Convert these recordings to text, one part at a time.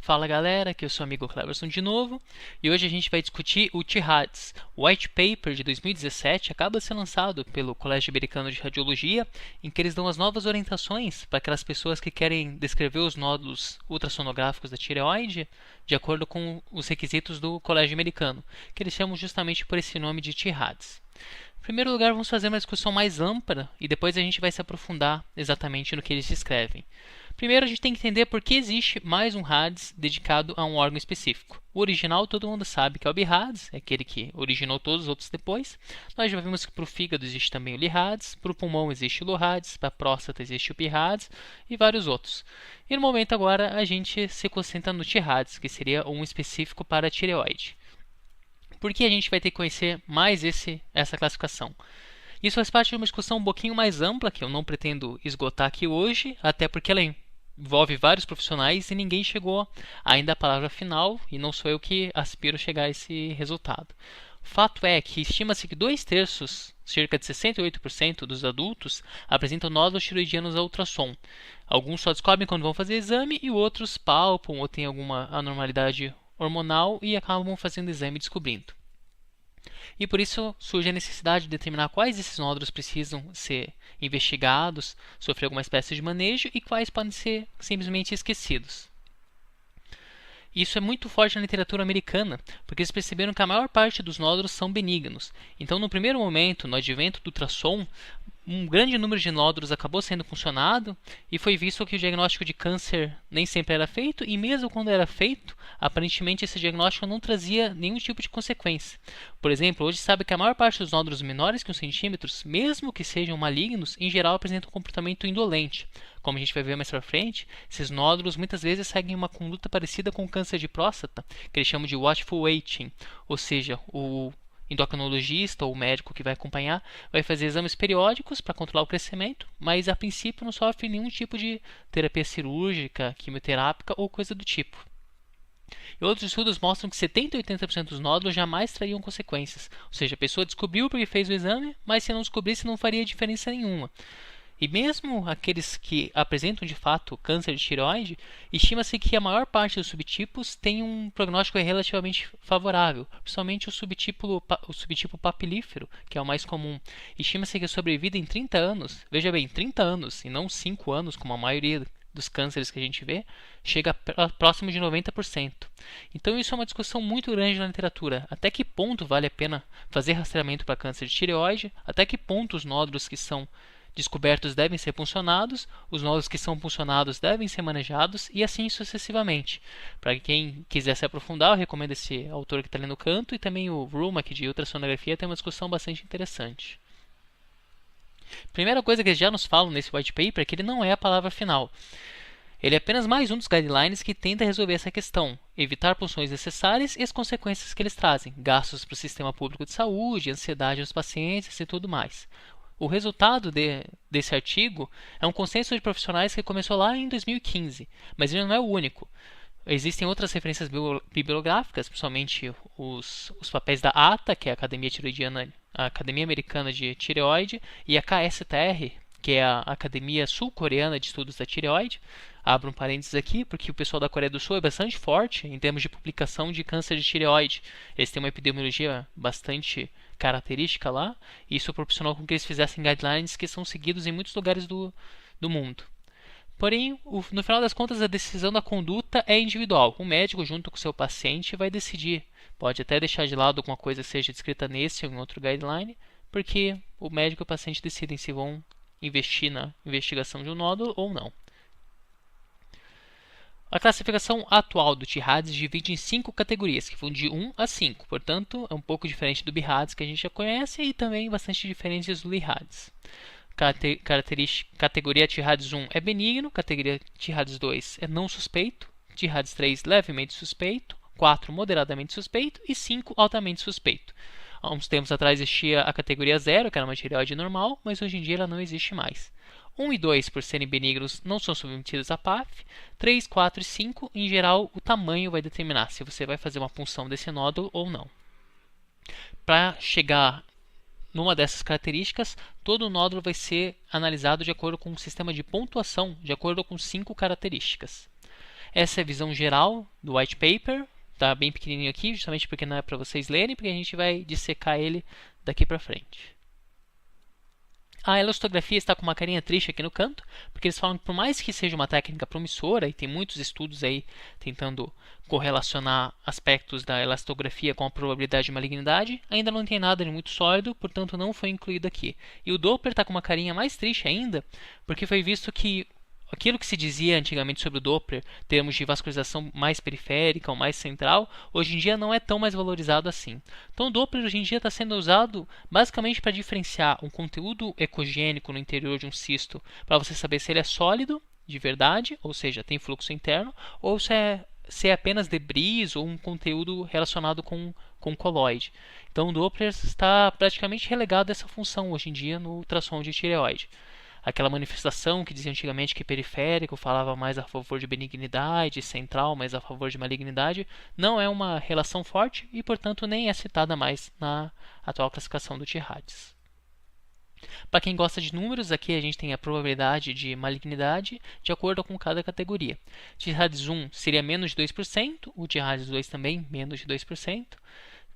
Fala galera, aqui é o seu amigo Cleverson de novo e hoje a gente vai discutir o TIRADS. O White Paper de 2017 acaba de ser lançado pelo Colégio Americano de Radiologia, em que eles dão as novas orientações para aquelas pessoas que querem descrever os nódulos ultrassonográficos da tireoide de acordo com os requisitos do Colégio Americano, que eles chamam justamente por esse nome de TIRADS. Em primeiro lugar, vamos fazer uma discussão mais ampla e depois a gente vai se aprofundar exatamente no que eles descrevem. Primeiro, a gente tem que entender por que existe mais um RADS dedicado a um órgão específico. O original todo mundo sabe que é o BIRADS, é aquele que originou todos os outros depois. Nós já vimos que para o fígado existe também o LIRADS, para o pulmão existe o LURADS, para a próstata existe o PIRADS e vários outros. E no momento agora a gente se concentra no TIRADS, que seria um específico para a tireoide. Por que a gente vai ter que conhecer mais essa classificação? Isso faz parte de uma discussão um pouquinho mais ampla, que eu não pretendo esgotar aqui hoje, até porque ela envolve vários profissionais e ninguém chegou ainda à palavra final, e não sou eu que aspiro chegar a esse resultado. O fato é que estima-se que 2/3, cerca de 68% dos adultos, apresentam nódulos tiroidianos a ultrassom. Alguns só descobrem quando vão fazer exame e outros palpam ou têm alguma anormalidade hormonal e acabam fazendo exame e descobrindo. E por isso surge a necessidade de determinar quais desses nódulos precisam ser investigados, sofrer alguma espécie de manejo e quais podem ser simplesmente esquecidos. Isso é muito forte na literatura americana, porque eles perceberam que a maior parte dos nódulos são benignos. Então, no primeiro momento, no advento do ultrassom, um grande número de nódulos acabou sendo funcionado e foi visto que o diagnóstico de câncer nem sempre era feito, e mesmo quando era feito, aparentemente esse diagnóstico não trazia nenhum tipo de consequência. Por exemplo, hoje se sabe que a maior parte dos nódulos menores que 1 centímetro, mesmo que sejam malignos, em geral apresentam um comportamento indolente. Como a gente vai ver mais para frente, esses nódulos muitas vezes seguem uma conduta parecida com o câncer de próstata, que eles chamam de watchful waiting, ou seja, o endocrinologista ou o médico que vai acompanhar vai fazer exames periódicos para controlar o crescimento, mas a princípio não sofre nenhum tipo de terapia cirúrgica, quimioterápica ou coisa do tipo. E outros estudos mostram que 70 a 80% dos nódulos jamais trariam consequências, ou seja, a pessoa descobriu porque fez o exame, mas se não descobrisse não faria diferença nenhuma. E mesmo aqueles que apresentam de fato câncer de tireoide, estima-se que a maior parte dos subtipos tem um prognóstico relativamente favorável, principalmente o subtipo papilífero, que é o mais comum. Estima-se que a sobrevida em 30 anos, veja bem, 30 anos e não 5 anos, como a maioria dos cânceres que a gente vê, chega próximo de 90%. Então isso é uma discussão muito grande na literatura. Até que ponto vale a pena fazer rastreamento para câncer de tireoide? Até que ponto os nódulos que são descobertos devem ser puncionados, os nódulos que são puncionados devem ser manejados e assim sucessivamente. Para quem quiser se aprofundar, eu recomendo esse autor que está ali no canto e também o Rumack de ultrassonografia, tem uma discussão bastante interessante. Primeira coisa que eles já nos falam nesse white paper é que ele não é a palavra final. Ele é apenas mais um dos guidelines que tenta resolver essa questão, evitar punções necessárias e as consequências que eles trazem, gastos para o sistema público de saúde, ansiedade dos pacientes e tudo mais. O resultado desse artigo é um consenso de profissionais que começou lá em 2015, mas ele não é o único. Existem outras referências bibliográficas, principalmente os papéis da ATA, que é a Academia Americana de Tireoide, e a KSTR, que é a Academia Sul-Coreana de Estudos da Tireoide. Abro um parênteses aqui, porque o pessoal da Coreia do Sul é bastante forte em termos de publicação de câncer de tireoide. Eles têm uma epidemiologia bastante característica lá, e isso proporcionou com que eles fizessem guidelines que são seguidos em muitos lugares do mundo. Porém, no final das contas, a decisão da conduta é individual. O médico, junto com o seu paciente, vai decidir. Pode até deixar de lado alguma coisa que seja descrita nesse ou em outro guideline, porque o médico e o paciente decidem se vão investir na investigação de um nódulo ou não. A classificação atual do TIRADS divide em 5 categorias, que vão de 1 a 5. Portanto, é um pouco diferente do BIRADS que a gente já conhece e também bastante diferente do LIRADS. Categoria TIRADS 1 é benigno, categoria TIRADS 2 é não suspeito, TIRADS 3 levemente suspeito, 4 moderadamente suspeito e 5 altamente suspeito. Há uns tempos atrás existia a categoria 0, que era uma tireoide normal, mas hoje em dia ela não existe mais. 1 e 2, por serem benignos, não são submetidos a PAF. 3, 4 e 5, em geral, o tamanho vai determinar se você vai fazer uma punção desse nódulo ou não. Para chegar numa dessas características, todo o nódulo vai ser analisado de acordo com um sistema de pontuação, de acordo com 5 características. Essa é a visão geral do white paper. Está bem pequenininho aqui, justamente porque não é para vocês lerem, porque a gente vai dissecar ele daqui para frente. A elastografia está com uma carinha triste aqui no canto, porque eles falam que por mais que seja uma técnica promissora, e tem muitos estudos aí tentando correlacionar aspectos da elastografia com a probabilidade de malignidade, ainda não tem nada de muito sólido, portanto não foi incluído aqui. E o Doppler está com uma carinha mais triste ainda, porque foi visto que aquilo que se dizia antigamente sobre o Doppler, termos de vascularização mais periférica ou mais central, hoje em dia não é tão mais valorizado assim. Então o Doppler hoje em dia está sendo usado basicamente para diferenciar um conteúdo ecogênico no interior de um cisto, para você saber se ele é sólido de verdade, ou seja, tem fluxo interno, ou se é apenas debris ou um conteúdo relacionado com coloide. Então o Doppler está praticamente relegado a essa função hoje em dia no ultrassom de tireoide. Aquela manifestação que dizia antigamente que periférico falava mais a favor de benignidade, central mais a favor de malignidade, não é uma relação forte e, portanto, nem é citada mais na atual classificação do T-RADS. Para quem gosta de números, aqui a gente tem a probabilidade de malignidade de acordo com cada categoria. T-RADS 1 seria menos de 2%, o T-RADS 2 também menos de 2%.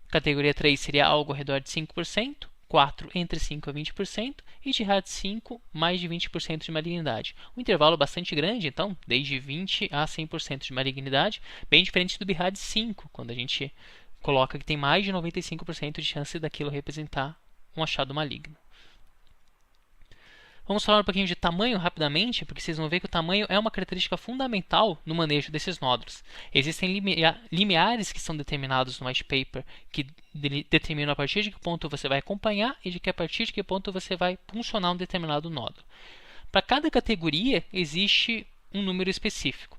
Categoria 3 seria algo ao redor de 5%. 4 entre 5 a 20% e T-RADS 5 mais de 20% de malignidade. Um intervalo bastante grande, então, desde 20 a 100% de malignidade, bem diferente do BIRADS 5, quando a gente coloca que tem mais de 95% de chance daquilo representar um achado maligno. Vamos falar um pouquinho de tamanho rapidamente, porque vocês vão ver que o tamanho é uma característica fundamental no manejo desses nódulos. Existem limiares que são determinados no white paper, que determinam a partir de que ponto você vai acompanhar e de que a partir de que ponto você vai puncionar um determinado nódulo. Para cada categoria existe um número específico.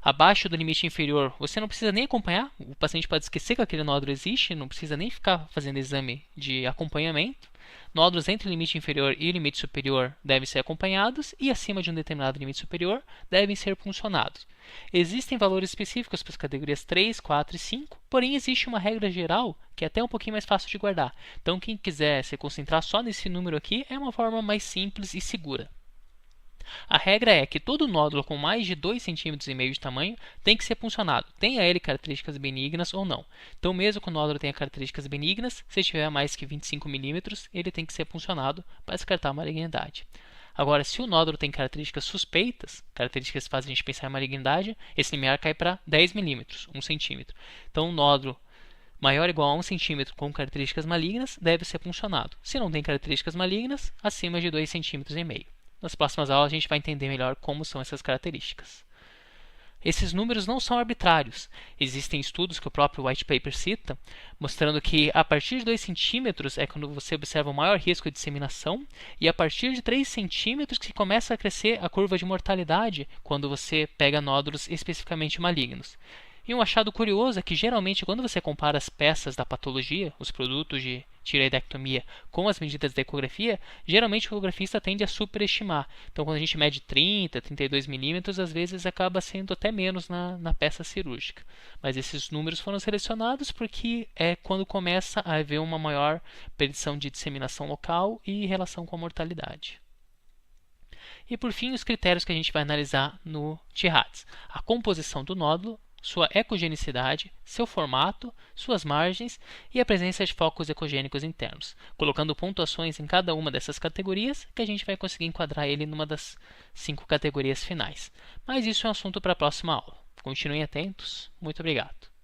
Abaixo do limite inferior, você não precisa nem acompanhar, o paciente pode esquecer que aquele nódulo existe, não precisa nem ficar fazendo exame de acompanhamento. Nódulos entre o limite inferior e o limite superior devem ser acompanhados e acima de um determinado limite superior devem ser puncionados. Existem valores específicos para as categorias 3, 4 e 5, porém existe uma regra geral que é até um pouquinho mais fácil de guardar. Então quem quiser se concentrar só nesse número aqui é uma forma mais simples e segura. A regra é que todo nódulo com mais de 2,5 cm de tamanho tem que ser puncionado, tenha ele características benignas ou não. Então, mesmo que o nódulo tenha características benignas, se tiver mais que 25 mm, ele tem que ser puncionado para descartar a malignidade. Agora, se o nódulo tem características suspeitas, características que fazem a gente pensar em malignidade, esse limiar cai para 10 mm, 1 cm. Então, um nódulo maior ou igual a 1 cm com características malignas deve ser puncionado. Se não tem características malignas, acima de 2,5 cm. Nas próximas aulas a gente vai entender melhor como são essas características. Esses números não são arbitrários. Existem estudos que o próprio white paper cita, mostrando que a partir de 2 centímetros é quando você observa o maior risco de disseminação, e a partir de 3 centímetros que começa a crescer a curva de mortalidade quando você pega nódulos especificamente malignos. E um achado curioso é que geralmente quando você compara as peças da patologia, os produtos de tireoidectomia, com as medidas da ecografia, geralmente o ecografista tende a superestimar. Então quando a gente mede 30, 32 milímetros, às vezes acaba sendo até menos na peça cirúrgica. Mas esses números foram selecionados porque é quando começa a haver uma maior predição de disseminação local e relação com a mortalidade. E por fim, os critérios que a gente vai analisar no T-RADS. A composição do nódulo, sua ecogenicidade, seu formato, suas margens e a presença de focos ecogênicos internos, colocando pontuações em cada uma dessas categorias que a gente vai conseguir enquadrar ele numa das 5 categorias finais. Mas isso é um assunto para a próxima aula. Continuem atentos. Muito obrigado.